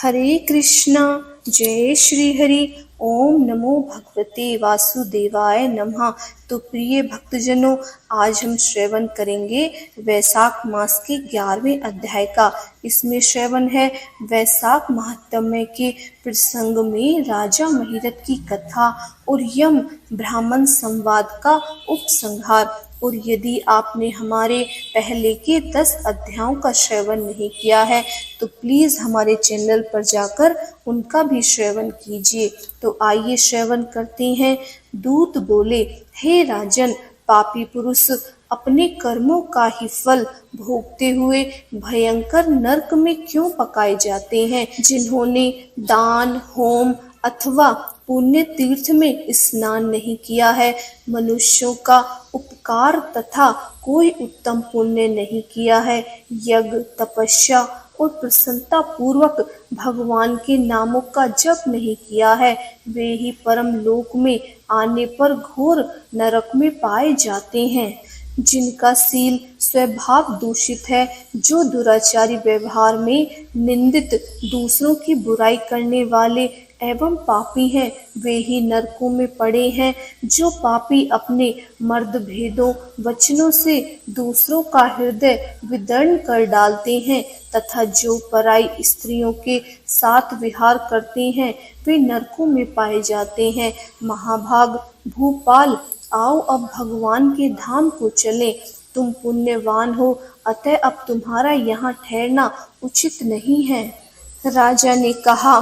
हरे कृष्णा जय श्री हरि। ओम नमो भगवते वासुदेवाय नमः। तो प्रिय भक्तजनों, आज हम श्रवण करेंगे वैशाख मास के 11वें अध्याय का। इसमें श्रवण है वैशाख महात्म्य के प्रसंग में राजा महिरथ की कथा और यम ब्राह्मण संवाद का उपसंहार। और यदि आपने हमारे पहले के 10 अध्यायों का श्रवण नहीं किया है तो प्लीज हमारे चैनल पर जाकर उनका भी श्रवण कीजिए। तो आइए श्रवण करते हैं। दूत बोले, हे राजन, पापी पुरुष अपने कर्मों का ही फल भोगते हुए भयंकर नरक में क्यों पकाए जाते हैं? जिन्होंने दान, होम अथवा पुण्य तीर्थ में स्नान नहीं किया है, मनुष्यों का उपकार तथा कोई उत्तम पुण्य नहीं किया है, यज्ञ, तपस्या और प्रसन्नता पूर्वक भगवान के नामों का जप नहीं किया है, वे ही परम लोक में आने पर घोर नरक में पाए जाते हैं। जिनका सील स्वभाव दूषित है, जो दुराचारी व्यवहार में निंदित, दूसरों की बुराई करने वाले एवं पापी हैं, वे ही नरकों में पड़े हैं। जो पापी अपने मर्द भेदों वचनों से दूसरों का हृदय विदीर्ण कर डालते हैं तथा जो पराई स्त्रियों के साथ विहार करते हैं, वे नरकों में पाए जाते हैं। महाभाग भूपाल, आओ अब भगवान के धाम को चलें। तुम पुण्यवान हो, अतः अब तुम्हारा यहाँ ठहरना उचित नहीं है। राजा ने कहा,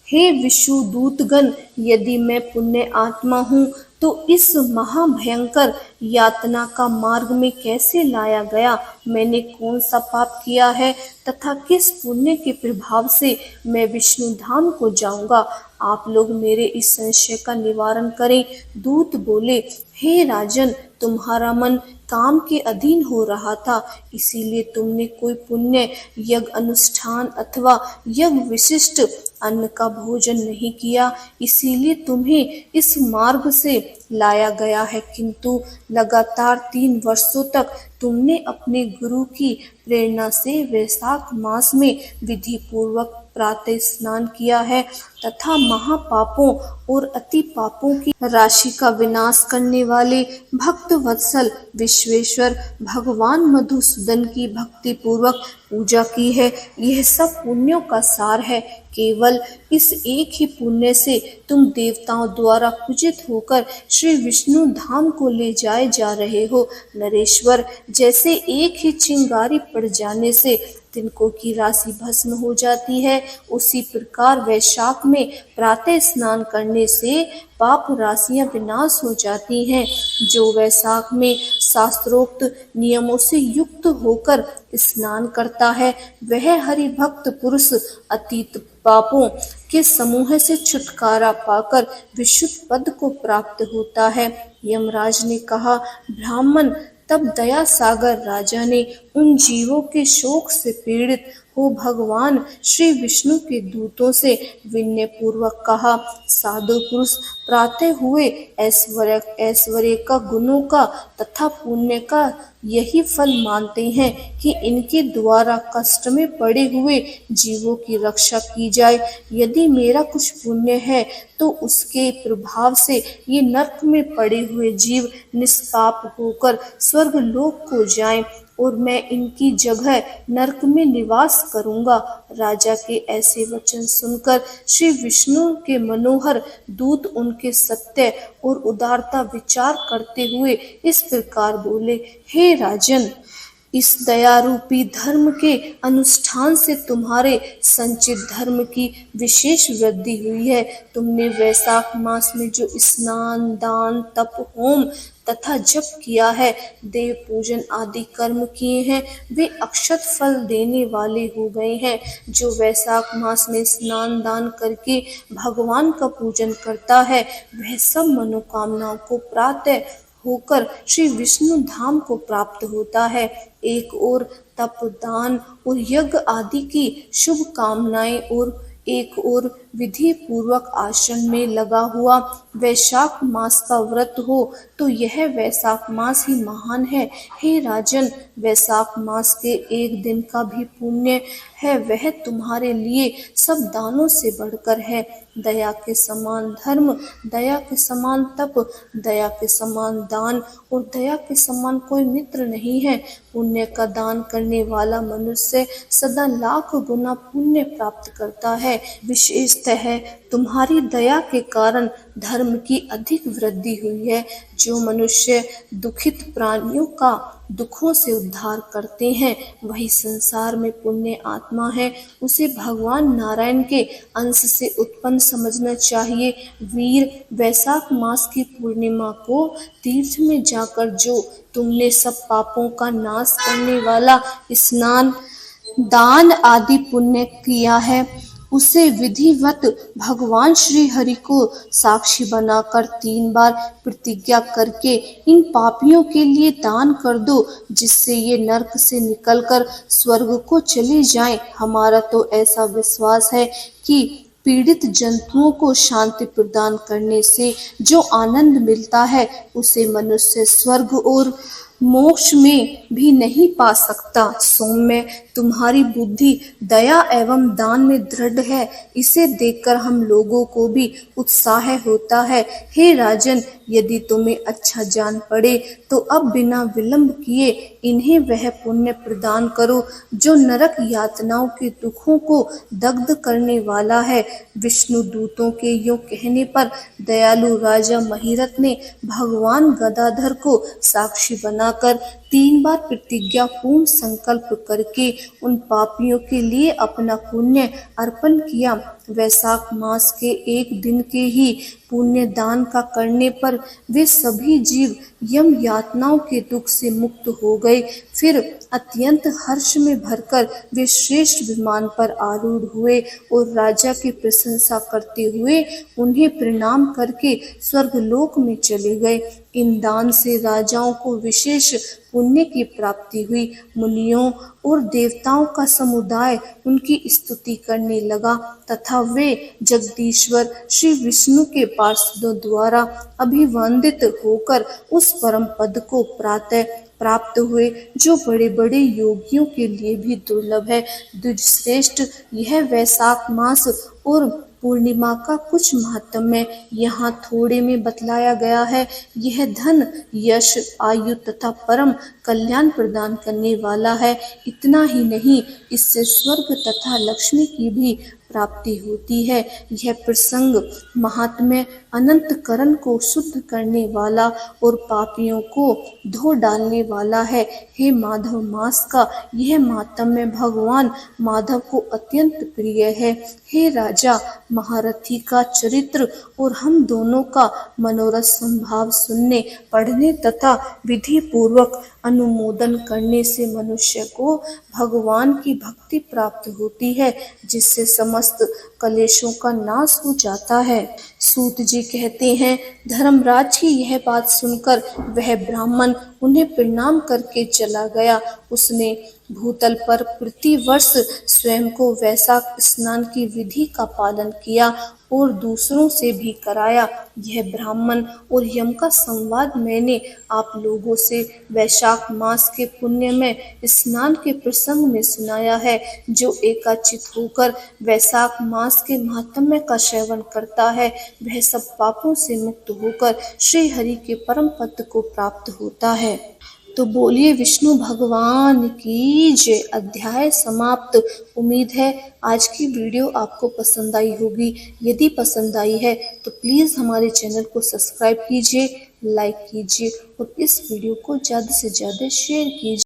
हे विष्णु दूतगण, यदि मैं पुण्य आत्मा हूँ तो इस महाभयंकर यातना का मार्ग में कैसे लाया गया? मैंने कौन सा पाप किया है तथा किस पुण्य के प्रभाव से मैं विष्णु धाम को जाऊंगा? आप लोग मेरे इस संशय का निवारण करें। दूत बोले, हे राजन, तुम्हारा मन काम के अधीन हो रहा था, इसीलिए तुमने कोई पुण्य यज्ञ अनुष्ठान अथवा यज्ञ विशिष्ट अन्न का भोजन नहीं किया, इसीलिए तुम्हें इस मार्ग से लाया गया है। किंतु लगातार 3 वर्षों तक तुमने अपने गुरु की प्रेरणा से वैशाख मास में विधि पूर्वक प्रातः स्नान किया है तथा महापापों और अति पापों की राशि का विनाश करने वाले भक्त वत्सल विश्वेश्वर भगवान मधुसूदन की भक्ति पूर्वक पूजा की है। यह सब पुण्यों का सार है। केवल इस एक ही पुण्य से तुम देवताओं द्वारा पूजित होकर श्री विष्णु धाम को ले जाए जा रहे हो। नरेश्वर, जैसे एक ही चिंगारी पड़ जाने से तिनकों की राशि भस्म हो जाती है, उसी प्रकार वैशाख में प्रातः स्नान करने से पाप राशियां विनाश हो जाती हैं। जो वैशाख में शास्त्रोक्त नियमों से युक्त होकर स्नान करता है, वह हरि भक्त पुरुष अतीत पापों के समूह से छुटकारा पाकर विशुद्ध पद को प्राप्त होता है। यमराज ने कहा, ब्राह्मण, तब दया सागर राजा ने उन जीवों के शोक से पीड़ित हो भगवान श्री विष्णु के दूतों से विनय पूर्वक कहा, साधु पुरुष प्रातः हुए ऐश्वर्य का, गुणों का तथा पुण्य का यही फल मानते हैं कि इनके द्वारा कष्ट में पड़े हुए जीवों की रक्षा की जाए। यदि मेरा कुछ पुण्य है तो उसके प्रभाव से ये नरक में पड़े हुए जीव निष्पाप होकर स्वर्ग लोक को जाएं और मैं इनकी जगह नरक में निवास करूंगा। राजा के ऐसे वचन सुनकर श्री विष्णु के मनोहर दूत उनके सत्य और उदारता विचार करते हुए इस प्रकार बोले, हे राजन, इस दया रूपी धर्म के अनुष्ठान से तुम्हारे संचित धर्म की विशेष वृद्धि हुई है। तुमने वैशाख मास में जो स्नान, दान, तप, होम तथा जप किया है, देव पूजन आदि कर्म किए हैं, वे अक्षत फल देने वाले हो गए हैं। जो वैशाख मास में स्नान दान करके भगवान का पूजन करता है, वह सब मनोकामनाओं को प्राप्त होकर श्री विष्णु धाम को प्राप्त होता है। एक और तप, दान और यज्ञ आदि की शुभ कामनाएं और एक और विधि पूर्वक आसन में लगा हुआ वैशाख मास का व्रत हो तो यह वैशाख मास ही महान है। हे राजन, वैशाख मास के एक दिन का भी पुण्य है वह तुम्हारे लिए सब दानों से बढ़कर है। दया के समान धर्म, दया के समान तप, दया के समान दान और दया के समान कोई मित्र नहीं है। पुण्य का दान करने वाला मनुष्य सदा लाख गुना पुण्य प्राप्त करता है। विशेषतः तुम्हारी दया के कारण धर्म की अधिक वृद्धि हुई है। जो मनुष्य दुखित प्राणियों का दुखों से उद्धार करते हैं वही संसार में पुण्य आत्मा है। उसे भगवान नारायण के अंश से उत्पन्न समझना चाहिए। वीर, वैशाख मास की पूर्णिमा को तीर्थ में जाकर जो तुमने सब पापों का नाश करने वाला स्नान, दान आदि पुण्य किया है उसे विधिवत भगवान श्री हरि को साक्षी बनाकर 3 बार प्रतिज्ञा करके इन पापियों के लिए दान कर दो, जिससे ये नरक से निकलकर स्वर्ग को चले जाएं। हमारा तो ऐसा विश्वास है कि पीड़ित जंतुओं को शांति प्रदान करने से जो आनंद मिलता है उसे मनुष्य स्वर्ग और मोक्ष में भी नहीं पा सकता। सौम्य, तुम्हारी बुद्धि दया एवं दान में दृढ़ है, इसे देखकर हम लोगों को भी उत्साह होता है। हे राजन, यदि तुम्हें अच्छा जान पड़े तो अब बिना विलंब किए इन्हें वह पुण्य प्रदान करो जो नरक यातनाओं के दुखों को दग्ध करने वाला है। विष्णु दूतों के यूं कहने पर दयालु राजा महिरथ ने भगवान गदाधर को साक्षी बनाकर 3 बार प्रतिज्ञा पूर्ण संकल्प करके उन पापियों के लिए अपना पुण्य अर्पण किया। वैशाख मास के एक दिन के ही पुण्य दान का करने पर वे सभी जीव यम यातनाओं के दुख से मुक्त हो गए। फिर अत्यंत हर्ष में भरकर वे श्रेष्ठ विमान पर आरूढ़ हुए और राजा की प्रशंसा करते हुए उन्हें प्रणाम करके स्वर्गलोक में चले गए। इन दान से राजाओं को विशेष पुण्य की प्राप्ति हुई। मुनियों और देवताओं का समुदाय उनकी स्तुति करने लगा तथा वे जगदीश्वर श्री विष्णु के पार्षदों द्वारा अभिवंदित होकर उस परम पद को प्राप्त हुए जो बड़े बड़े योगियों के लिए भी दुर्लभ है। द्विजश्रेष्ठ, यह वैशाख मास और पूर्णिमा का कुछ महात्म्य यहाँ थोड़े में बतलाया गया है। यह धन, यश, आयु तथा परम कल्याण प्रदान करने वाला है। इतना ही नहीं, इससे स्वर्ग तथा लक्ष्मी की भी प्राप्ति होती है। यह प्रसंग महात्म्य अनंत करण को शुद्ध करने वाला और पापियों को धो डालने वाला है। हे माधव मास का यह महात्म्य भगवान माधव को अत्यंत प्रिय है। हे राजा, महारथी का चरित्र और हम दोनों का मनोरथ संभाव सुनने, पढ़ने तथा विधि पूर्वक अनुमोदन करने से मनुष्य को भगवान की भक्ति प्राप्त होती है, जिससे समस्त कलेशों का नाश हो जाता है। सूत जी कहते हैं, धर्मराज की यह बात सुनकर वह ब्राह्मण उन्हें प्रणाम करके चला गया। उसने भूतल पर प्रतिवर्ष स्वयं को वैशाख स्नान की विधि का पालन किया और दूसरों से भी कराया। यह ब्राह्मण और यम का संवाद मैंने आप लोगों से वैशाख मास के पुण्य में स्नान के प्रसंग में सुनाया है। जो एकाचित होकर वैशाख मास के महात्म्य का सेवन करता है वह सब पापों से मुक्त होकर श्री हरि के परम पद को प्राप्त होता है। तो बोलिए विष्णु भगवान की जय। अध्याय समाप्त। उम्मीद है आज की वीडियो आपको पसंद आई होगी। यदि पसंद आई है तो प्लीज़ हमारे चैनल को सब्सक्राइब कीजिए, लाइक कीजिए और इस वीडियो को ज़्यादा से ज़्यादा शेयर कीजिए।